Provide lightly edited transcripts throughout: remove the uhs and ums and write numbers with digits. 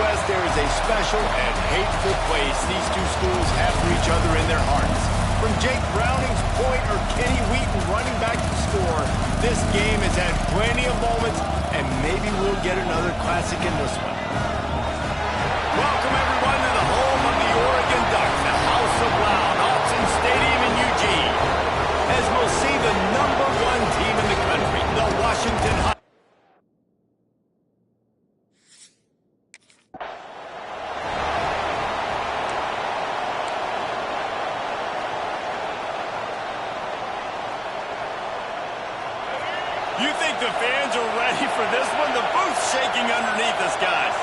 Ncaa26, there is a special and hateful place these two schools have for each other in their hearts. From Jake Browning's point or Kenny Wheaton running back to score, this game has had plenty of moments, and maybe we'll get another classic in this one. Welcome, everyone, to the home of the Oregon Ducks, the House of Loud, Autzen Stadium in Eugene, as we'll see the #1 team in the country, the Washington Huskies. You think the fans are ready for this one? The booth's shaking underneath us, guys.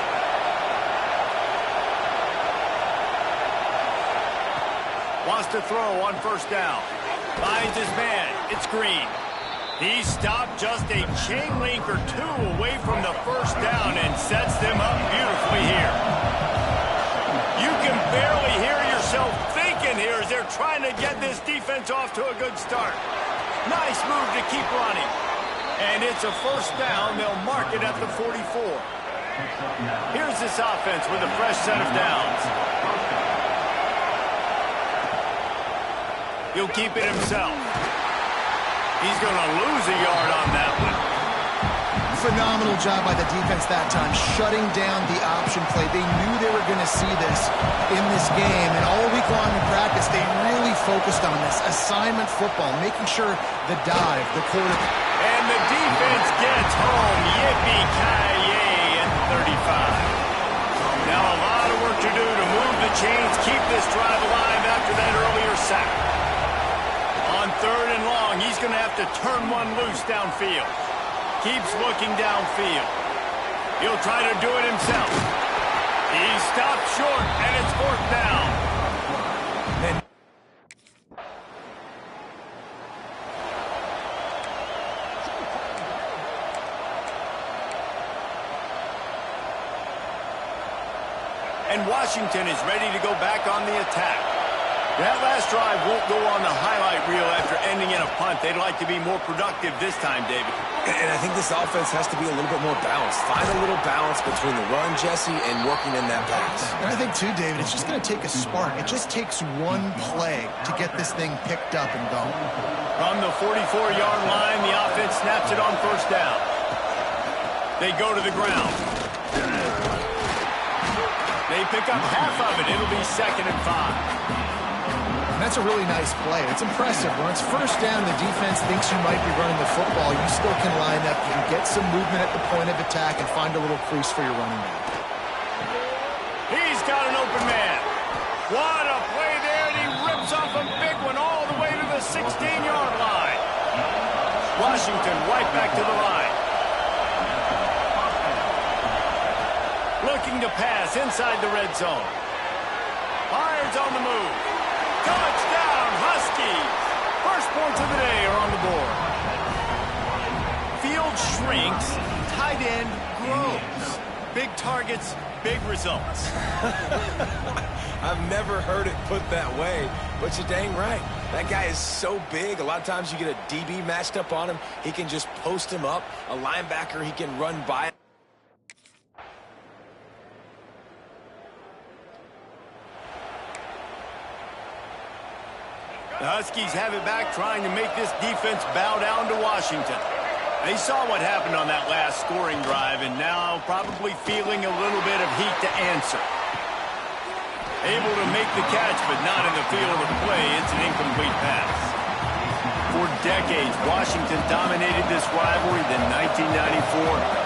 Wants to throw on first down. Finds his man. It's Green. He stopped just a chain link or two away from the first down and sets them up beautifully here. You can barely hear yourself thinking here as they're trying to get this defense off to a good start. Nice move to keep running. And it's a first down. They'll mark it at the 44. Here's this offense with a fresh set of downs. He'll keep it himself. He's going to lose a yard on that one. Phenomenal job by the defense that time, shutting down the option play. They knew they were going to see this in this game, and all week long in practice, they really focused on this assignment football, making sure the dive, the quarterback. And the defense gets home. Yippee-ki-yay at 35. Now a lot of work to do to move the chains, keep this drive alive after that earlier sack. On 3rd and long, he's going to have to turn one loose downfield. Keeps looking downfield. He'll try to do it himself. He stopped short, and it's 4th down. And Washington is ready to go back on the attack. That last drive won't go on the highlight reel after ending in a punt. They'd like to be more productive this time, David. And I think this offense has to be a little bit more balanced. Find a little balance between the run, Jesse, and working in that pass. And I think, too, David, it's just going to take a spark. It just takes one play to get this thing picked up and going. From the 44-yard line, the offense snaps it on first down. They go to the ground. They pick up half of it. It'll be 2nd and 5. And that's a really nice play. It's impressive. When it's first down, the defense thinks you might be running the football. You still can line up. You can get some movement at the point of attack and find a little crease for your running back. He's got an open man. What a play there, and he rips off a big one all the way to the 16-yard line. Washington right back to the line. Looking to pass inside the red zone. Fires on the move. Touchdown, Huskies! First points of the day are on the board. Field shrinks, tight end grows. Big targets, big results. I've never heard it put that way, but you're dang right. That guy is so big. A lot of times you get a DB matched up on him. He can just post him up. A linebacker, he can run by. The Huskies have it back, trying to make this defense bow down to Washington. They saw what happened on that last scoring drive, and now probably feeling a little bit of heat to answer. Able to make the catch, but not in the field of play. It's an incomplete pass. For decades, Washington dominated this rivalry. Then 1994,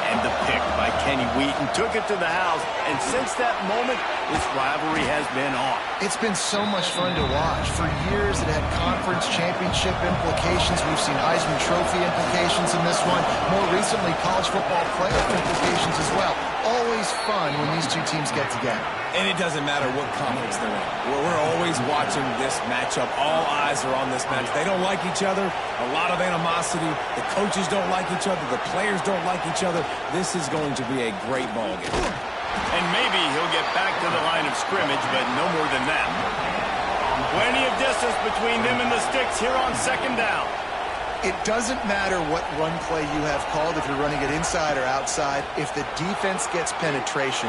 and the pick by Kenny Wheaton took it to the house. And since that moment, this rivalry has been on. It's been so much fun to watch. For years, it had conference championship implications. We've seen Heisman Trophy implications in this one. More recently, college football playoff implications as well. Always fun when these two teams get together. And it doesn't matter what conference they're in. We're always watching this matchup. All eyes are on this match. They don't like each other. A lot of animosity. The coaches don't like each other. The players don't like each other. This is going to be a great ball game. And maybe he'll get back to the line of scrimmage, but no more than that. Plenty of distance between them and the sticks here on 2nd down. It doesn't matter what run play you have called, if you're running it inside or outside. If the defense gets penetration,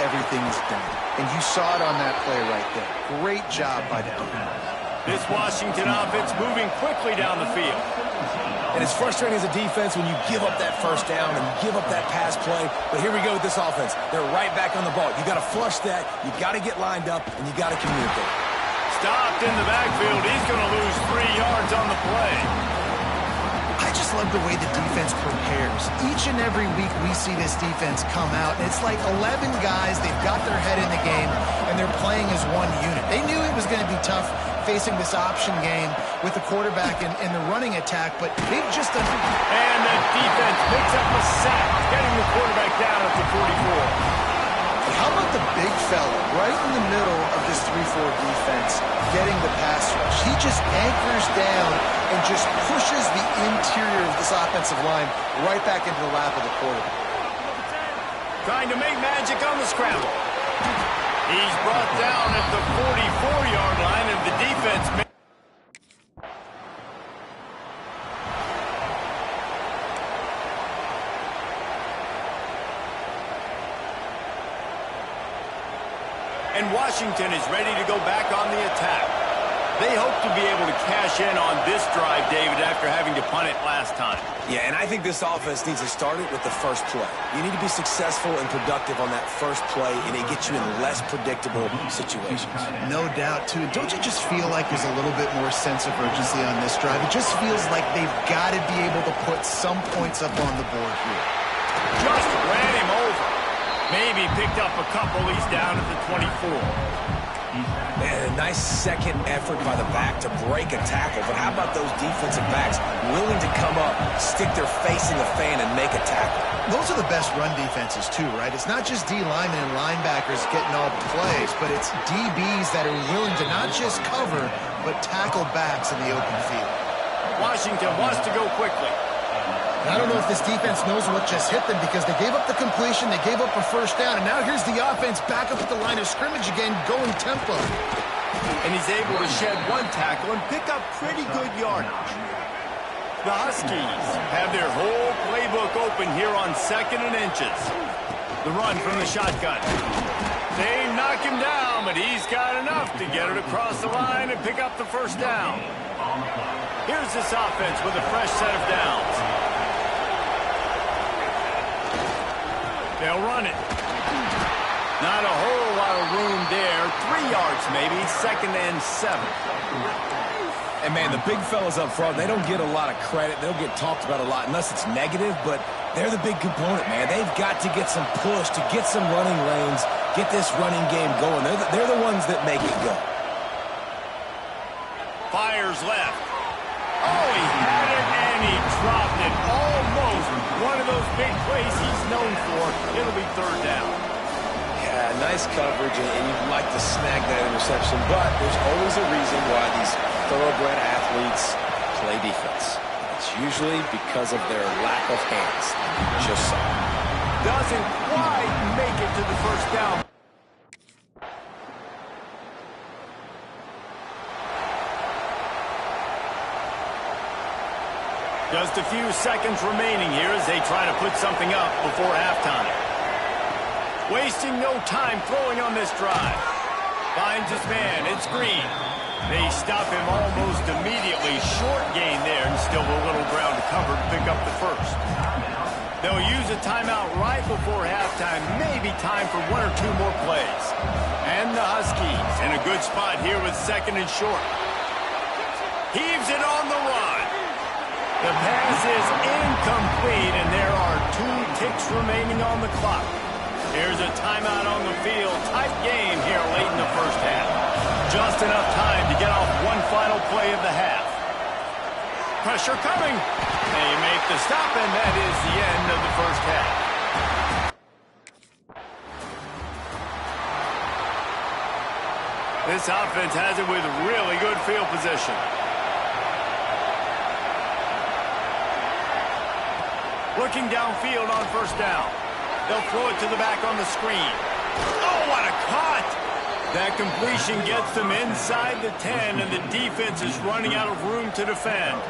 everything is done. And you saw it on that play right there. Great job by the defense. This Washington offense moving quickly down the field. And it's frustrating as a defense when you give up that first down and you give up that pass play. But here we go with this offense. They're right back on the ball. You got to flush that. You got to get lined up, and you got to communicate. Stopped in the backfield. He's going to lose 3 yards on the play. I just love the way the defense prepares. Each and every week we see this defense come out, and it's like 11 guys. They've got their head in the game, and they're playing as one unit. They knew it was going to be tough facing this option game with the quarterback in the running attack, but they've just done... And the defense picks up a sack, getting the quarterback down at the 44. How about the big fella right in the middle of this 3-4 defense getting the pass rush? He just anchors down and just pushes the interior of this offensive line right back into the lap of the quarterback. Trying to make magic on the scramble. He's brought down at the 44-yard line, and the defense... And Washington is ready to go back on the attack. They hope to be able to cash in on this drive, David, after having to punt it last time. Yeah, and I think this offense needs to start it with the first play. You need to be successful and productive on that first play, and it gets you in less predictable situations. No doubt, too. Don't you just feel like there's a little bit more sense of urgency on this drive? It just feels like they've got to be able to put some points up on the board here. Just ran him over. Maybe picked up a couple. He's down at the 24. And a nice second effort by the back to break a tackle. But how about those defensive backs willing to come up, stick their face in the fan, and make a tackle? Those are the best run defenses, too, right? It's not just D linemen and linebackers getting all the plays, but it's DBs that are willing to not just cover, but tackle backs in the open field. Washington wants to go quickly. I don't know if this defense knows what just hit them because they gave up the completion, they gave up a first down, and now here's the offense back up at the line of scrimmage again, going tempo. And he's able to shed one tackle and pick up pretty good yardage. The Huskies have their whole playbook open here on 2nd and inches. The run from the shotgun. They knock him down, but he's got enough to get it across the line and pick up the first down. Here's this offense with a fresh set of downs. They'll run it. Not a whole lot of room there. 3 yards maybe, 2nd and 7. And, man, the big fellas up front, they don't get a lot of credit. They don't get talked about a lot unless it's negative, but they're the big component, man. They've got to get some push, to get some running lanes, get this running game going. They're the ones that make it go. Fires left. Oh, he had it, and he dropped it. Almost one of those big plays he's known for. It'll be 3rd down. Yeah, nice coverage, and you'd like to snag that interception, but there's always a reason why these thoroughbred athletes play defense. It's usually because of their lack of hands. Just so. Doesn't quite make it to the first down. Just a few seconds remaining here as they try to put something up before halftime. Wasting no time throwing on this drive. Finds his man. It's Green. They stop him almost immediately. Short gain there, and still a little ground to cover to pick up the first. They'll use a timeout right before halftime. Maybe time for 1 or 2 more plays. And the Huskies in a good spot here with 2nd and short. Heaves it on the run. The pass is incomplete, and there are 2 ticks remaining on the clock. Here's a timeout on the field. Tight game here late in the first half. Just enough time to get off one final play of the half. Pressure coming. They make the stop, and that is the end of the first half. This offense has it with really good field position. Looking downfield on first down. They'll throw it to the back on the screen. Oh, what a cut! That completion gets them inside the 10, and the defense is running out of room to defend.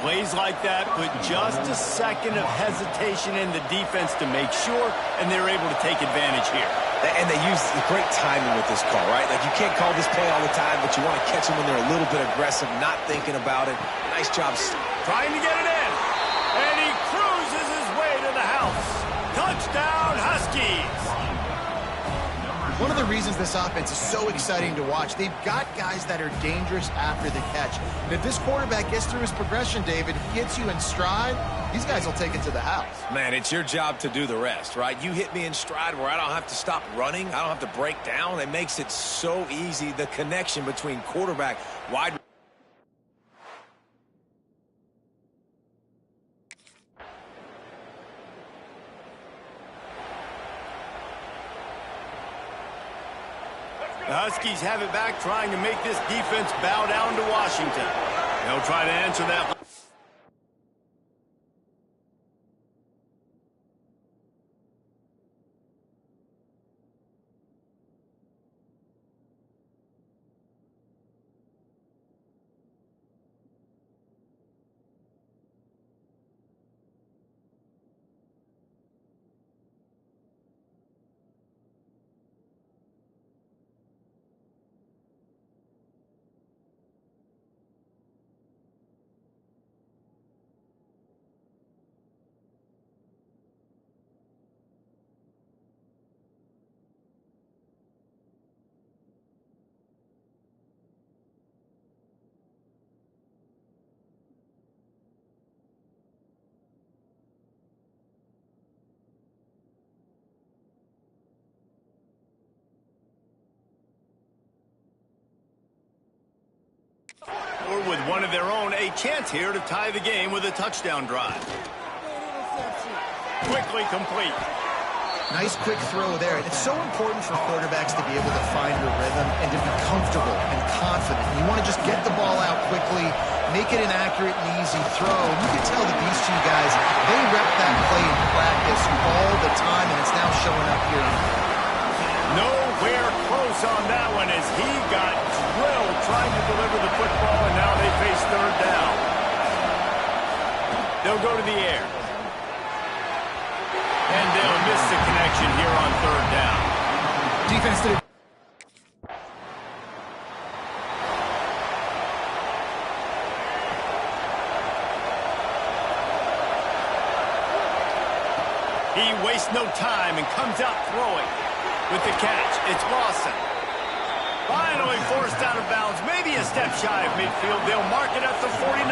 Plays like that put just a second of hesitation in the defense to make sure, and they're able to take advantage here. And they use great timing with this call, right? Like, you can't call this play all the time, but you want to catch them when they're a little bit aggressive, not thinking about it. Nice job. Trying to get it in. And he cruises his way to the house. Touchdown, Huskies. One of the reasons this offense is so exciting to watch, they've got guys that are dangerous after the catch. And if this quarterback gets through his progression, David, hits you in stride, these guys will take it to the house. Man, it's your job to do the rest, right? You hit me in stride where I don't have to stop running. I don't have to break down. It makes it so easy, the connection between quarterback, wide. The Huskies have it back, trying to make this defense bow down to Washington. They'll try to answer that. Or with one of their own, a chance here to tie the game with a touchdown drive. Quickly complete. Nice quick throw there. And it's so important for quarterbacks to be able to find their rhythm and to be comfortable and confident. You want to just get the ball out quickly, make it an accurate and easy throw. You can tell that these two guys, they rep that play in practice all the time, and it's now showing up here. Nowhere close on that one as he got drilled trying to deliver the football, and now they face third down. They'll go to the air. And they'll miss the connection here on third down. Defense did it. He wastes no time and comes out throwing. With the catch, it's Lawson. Finally forced out of bounds, maybe a step shy of midfield. They'll mark it at the 49.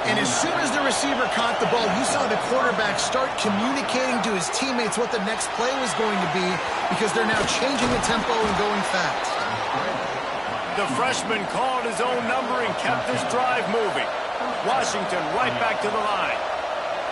And as soon as the receiver caught the ball, you saw the quarterback start communicating to his teammates what the next play was going to be, because they're now changing the tempo and going fast. The freshman called his own number and kept this drive moving. Washington right back to the line.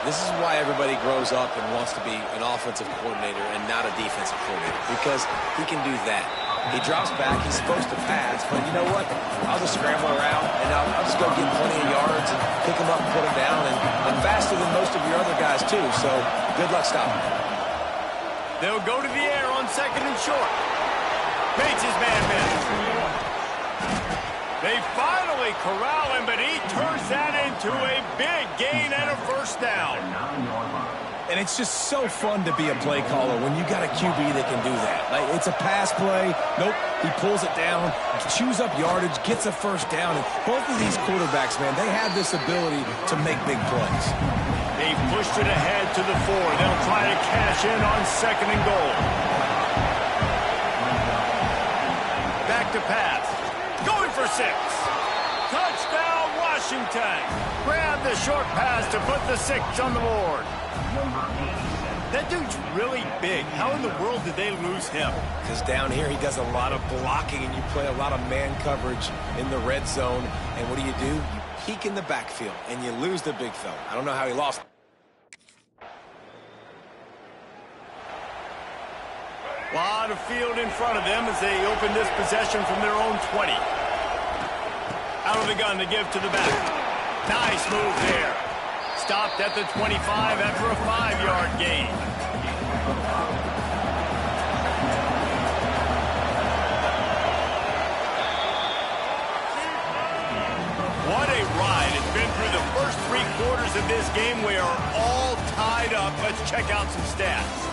This is why everybody grows up and wants to be an offensive coordinator and not a defensive coordinator, because he can do that. He drops back, he's supposed to pass, but you know what? I'll just scramble around, and I'll just go get plenty of yards and pick him up and put him down, and faster than most of your other guys, too, so good luck stopping. They'll go to the air on second and short. Makes his man miss. They finally corral him, but he turns that into a big gain and a first down. And it's just so fun to be a play caller when you got a QB that can do that. Like, it's a pass play. Nope, he pulls it down, chews up yardage, gets a first down. And both of these quarterbacks, man, they have this ability to make big plays. They pushed it ahead to the 4. They'll try to cash in on second and goal. Back to pass. Going for 6. Touchdown, Washington. Grab the short pass to put the 6 on the board. That dude's really big. How in the world did they lose him? Because down here he does a lot of blocking, and you play a lot of man coverage in the red zone. And what do? You peek in the backfield, and you lose the big fella. I don't know how he lost. Lot of field in front of them as they open this possession from their own 20. Out of the gun to give to the back. Nice move there. Stopped at the 25 after a 5-yard gain. What of this game. We are all tied up. Let's check out some stats.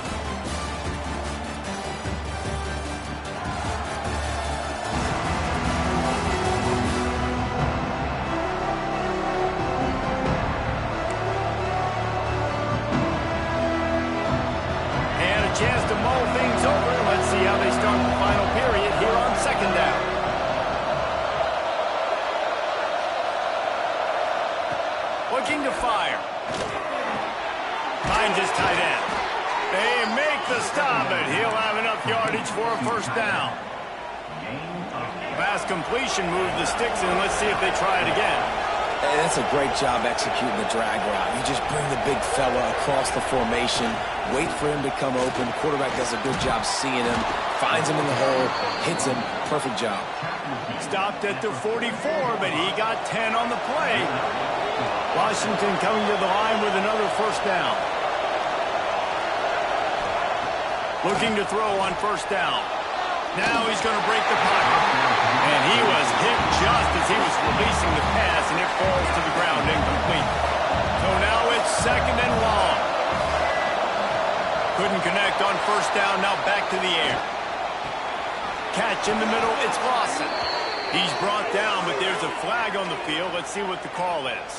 And a chance to mull things over. Let's see how they start the final period here on second down. Looking to fire. Finds his tight end. They make the stop, and he'll have enough yardage for a first down. Pass completion, move the sticks in. Let's see if they try it again. Hey, that's a great job executing the drag route. You just bring the big fella across the formation, wait for him to come open. Quarterback does a good job seeing him, finds him in the hole, hits him. Perfect job. Stopped at the 44, but he got 10 on the play. Washington coming to the line with another first down. Looking to throw on first down. Now he's going to break the pocket. And he was hit just as he was releasing the pass, and it falls to the ground incomplete. So now it's second and long. Couldn't connect on first down, now back to the air. Catch in the middle, it's Lawson. He's brought down, but there's a flag on the field. Let's see what the call is.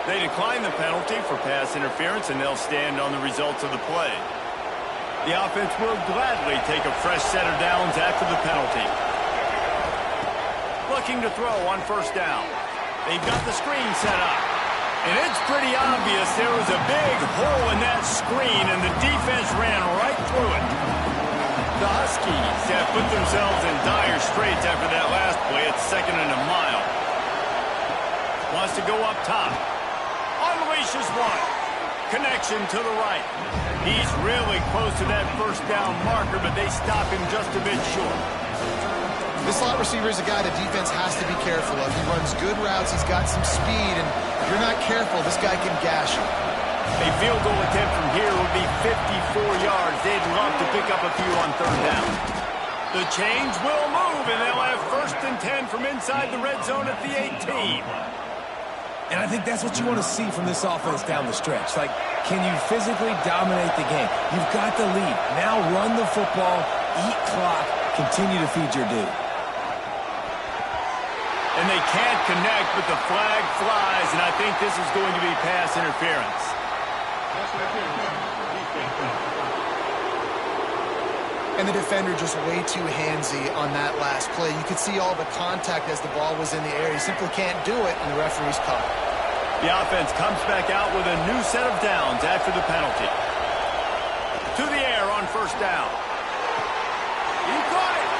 They decline the penalty for pass interference, and they'll stand on the results of the play. The offense will gladly take a fresh set of downs after the penalty. Looking to throw on first down. They've got the screen set up. And it's pretty obvious there was a big hole in that screen, and the defense ran right through it. The Huskies have put themselves in dire straits after that last play. It's second and a mile. Wants to go up top. Unleashes one. Connection to the right. He's really close to that first down marker, but they stop him just a bit short. This slot receiver is a guy the defense has to be careful of. He runs good routes. He's got some speed, and if you're not careful, this guy can gash you. A field goal attempt from here would be 54 yards. They'd love to pick up a few on third down. The chains will move, and they'll have first and 10 from inside the red zone at the 18. And I think that's what you want to see from this offense down the stretch. Like, can you physically dominate the game? You've got the lead. Now run the football, eat clock, continue to feed your dude. And they can't connect, but the flag flies, and I think this is going to be pass interference. And the defender just way too handsy on that last play. You could see all the contact as the ball was in the air. He simply can't do it, and the referee's caught. The offense comes back out with a new set of downs after the penalty. To the air on first down. He caught it.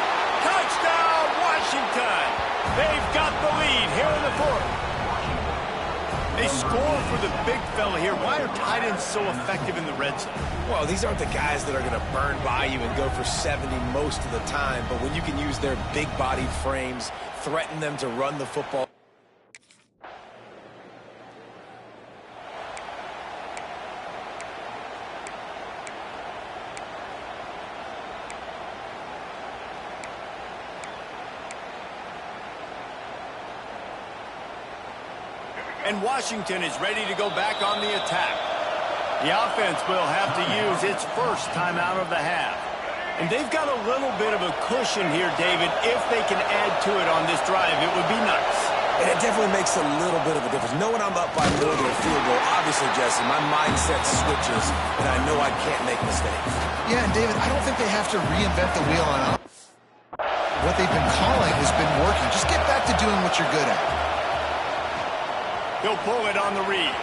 Touchdown, Washington. They've got the lead here in the fourth. They score for the big fella here. Why are tight ends so effective in the red zone? Well, these aren't the guys that are going to burn by you and go for 70 most of the time, but when you can use their big-bodied frames, threaten them to run the football. And Washington is ready to go back on the attack. The offense will have to use its first timeout of the half. And they've got a little bit of a cushion here, David. If they can add to it on this drive, it would be nice. And it definitely makes a little bit of a difference. Knowing I'm up by more than a field goal, obviously, Jesse, my mindset switches, and I know I can't make mistakes. Yeah, and David, I don't think they have to reinvent the wheel on offense. What they've been calling has been working. Just get back to doing what you're good at. He'll pull it on the read.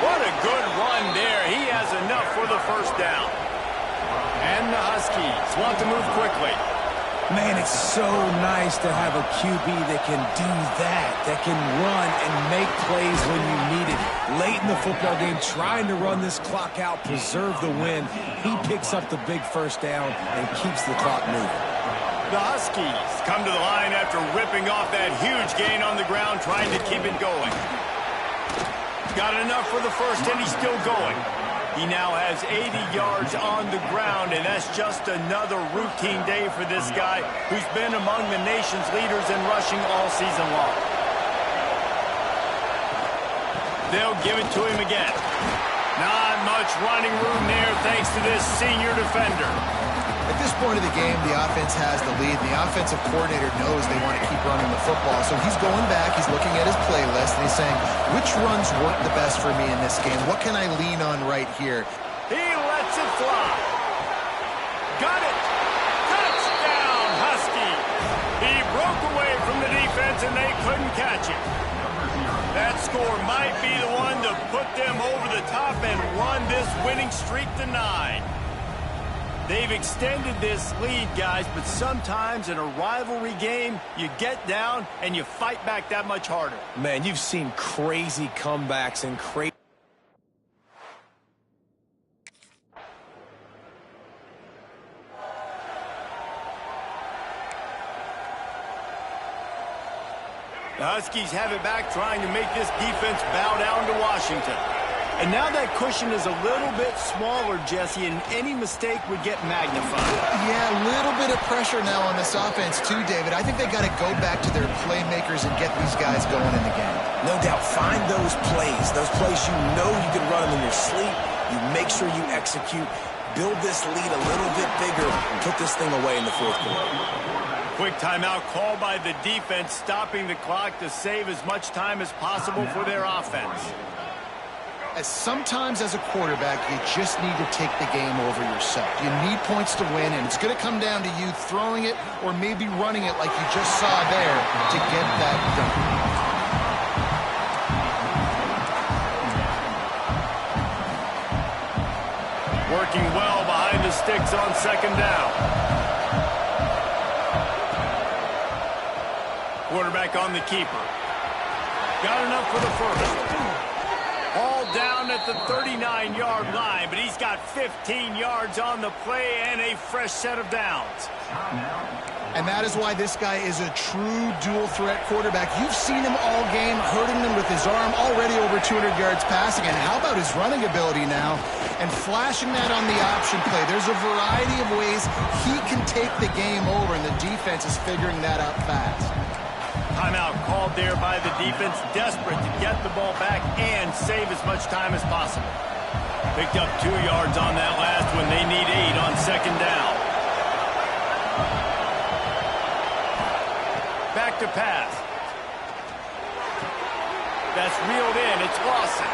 What a good run there. He has enough for the first down. And the Huskies want to move quickly. Man, it's so nice to have a QB that can do that can run and make plays when you need it. Late in the football game, trying to run this clock out, preserve the win. He picks up the big first down and keeps the clock moving. The Huskies come to the line after ripping off that huge gain on the ground, trying to keep it going. Got enough for the first, and he's still going. He now has 80 yards on the ground, and that's just another routine day for this guy who's been among the nation's leaders in rushing all season long. They'll give it to him again. Not much running room there thanks to this senior defender. At this point of the game, the offense has the lead, and the offensive coordinator knows they want to keep running the football. So he's going back, he's looking at his playlist, and he's saying, which runs work the best for me in this game? What can I lean on right here? He lets it fly. Got it. Touchdown, Husky. He broke away from the defense, and they couldn't catch it. That score might be the one to put them over the top and run this winning streak to 9. They've extended this lead, guys, but sometimes in a rivalry game, you get down and you fight back that much harder. Man, you've seen crazy comebacks and crazy... The Huskies have it back, trying to make this defense bow down to Washington. And now that cushion is a little bit smaller, Jesse, and any mistake would get magnified. Yeah, a little bit of pressure now on this offense too, David. I think they got to go back to their playmakers and get these guys going in the game. No doubt, find those plays you know you can run them in your sleep. You make sure you execute, build this lead a little bit bigger, and put this thing away in the fourth quarter. Quick timeout called by the defense, stopping the clock to save as much time as possible for their offense. Sometimes as a quarterback, you just need to take the game over yourself. You need points to win, and it's going to come down to you throwing it or maybe running it like you just saw there to get that done. Working well behind the sticks on second down. Quarterback on the keeper. Got enough for the first. All down at the 39-yard line, but he's got 15 yards on the play and a fresh set of downs. And that is why this guy is a true dual-threat quarterback. You've seen him all game, hurting them with his arm, already over 200 yards passing. And how about his running ability now? And flashing that on the option play. There's a variety of ways he can take the game over, and the defense is figuring that out fast. Timeout called there by the defense, desperate to get the ball back and save as much time as possible. Picked up 2 yards on that last one. They need 8 on second down. Back to pass. That's reeled in. It's Lawson.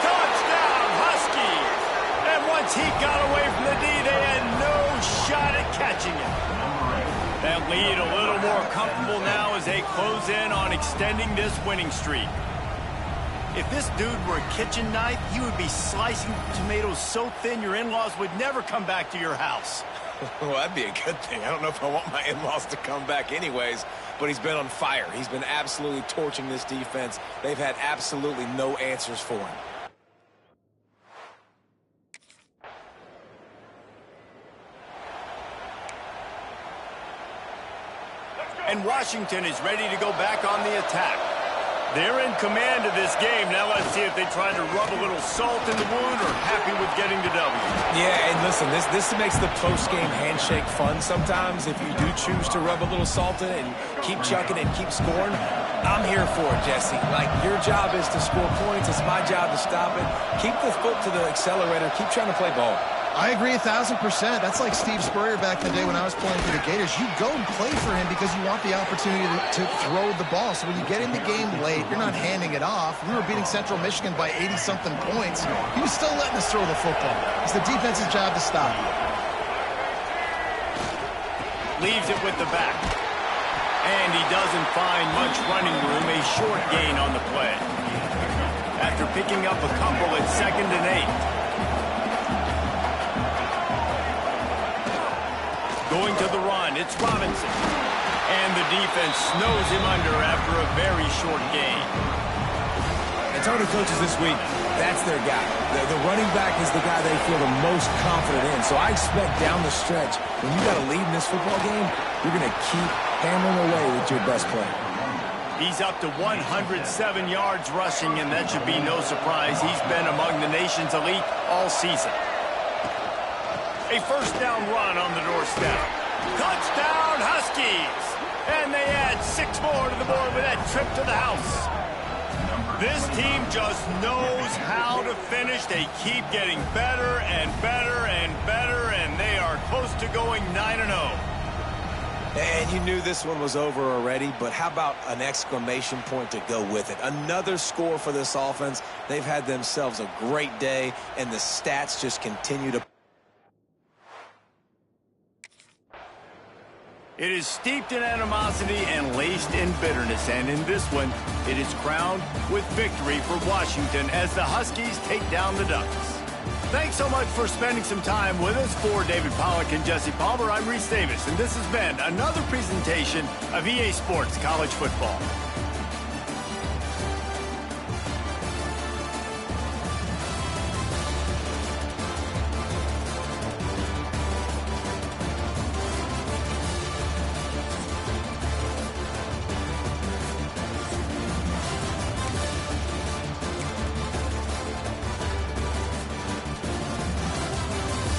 Touchdown, Huskies! And once he got away from the D, they had no shot at catching it. That lead a little more comfortable now as they close in on extending this winning streak. If this dude were a kitchen knife, he would be slicing tomatoes so thin your in-laws would never come back to your house. Well, that'd be a good thing. I don't know if I want my in-laws to come back anyways, but he's been on fire. He's been absolutely torching this defense. They've had absolutely no answers for him. And Washington is ready to go back on the attack. They're in command of this game. Now let's see if they try to rub a little salt in the wound or happy with getting the W. Yeah, and listen, this makes the post-game handshake fun sometimes. If you do choose to rub a little salt in it and keep chucking and keep scoring, I'm here for it, Jesse. Like, your job is to score points. It's my job to stop it. Keep the foot to the accelerator. Keep trying to play ball. I agree 1,000%. That's like Steve Spurrier back in the day when I was playing for the Gators. You go and play for him because you want the opportunity to throw the ball. So when you get in the game late, you're not handing it off. We were beating Central Michigan by 80-something points. He was still letting us throw the football. It's the defense's job to stop. Leaves it with the back. And he doesn't find much running room. A short gain on the play. After picking up a couple at 2nd and 8. Going to the run, it's Robinson. And the defense snows him under after a very short gain. And Tony coaches this week, that's their guy. The running back is the guy they feel the most confident in. So I expect down the stretch, when you got a lead in this football game, you're going to keep hammering away with your best player. He's up to 107 yards rushing, and that should be no surprise. He's been among the nation's elite all season. A first down run on the doorstep. Touchdown, Huskies! And they add 6 more to the board with that trip to the house. This team just knows how to finish. They keep getting better and better and better, and they are close to going 9-0. And you knew this one was over already, but how about an exclamation point to go with it? Another score for this offense. They've had themselves a great day, and the stats just continue to... It is steeped in animosity and laced in bitterness, and in this one, it is crowned with victory for Washington as the Huskies take down the Ducks. Thanks so much for spending some time with us. For David Pollack and Jesse Palmer, I'm Reese Davis, and this has been another presentation of EA Sports College Football.